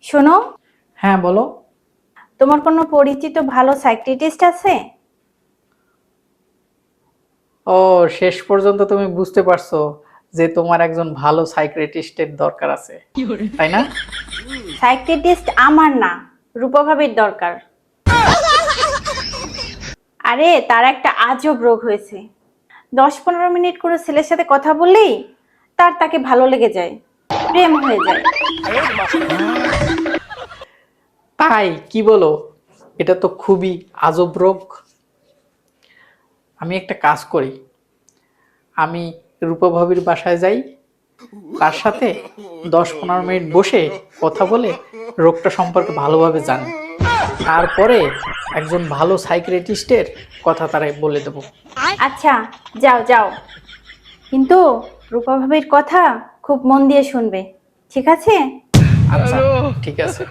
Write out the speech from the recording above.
শোনো, হ্যাঁ বলো। তোমার কোনো পরিচিত ভালো সাইকিয়াট্রিস্ট আছে? ও, শেষ পর্যন্ত তুমি বুঝতে পারছো যে তোমার একজন ভালো সাইকিয়াট্রিস্টের দরকার আছে, তাই না? সাইকিয়াট্রিস্ট আমার না, রূপা ভাবির দরকার। আরে তার একটা আজব রোগ হয়েছে। 10-15 মিনিট করে ছেলের সাথে কথা বললেই তাকে ভালো লেগে যায়, প্রেম হয়ে যায়। তাই কি বলো? এটা তো খুবই আজব রোগ। আমি একটা কাজ করি, আমি রূপা ভাবির বাসায় যাই, তার সাথে 10-15 মিনিট বসে কথা বলে রোগটা সম্পর্কে ভালোভাবে জানি, তারপরে একজন ভালো সাইকিয়াট্রিস্টের কথা তারাই বলে দেবো। আচ্ছা, যাও যাও, কিন্তু রূপা ভাবির কথা খুব মন দিয়ে শুনবে, ঠিক আছে? আচ্ছা, ঠিক আছে।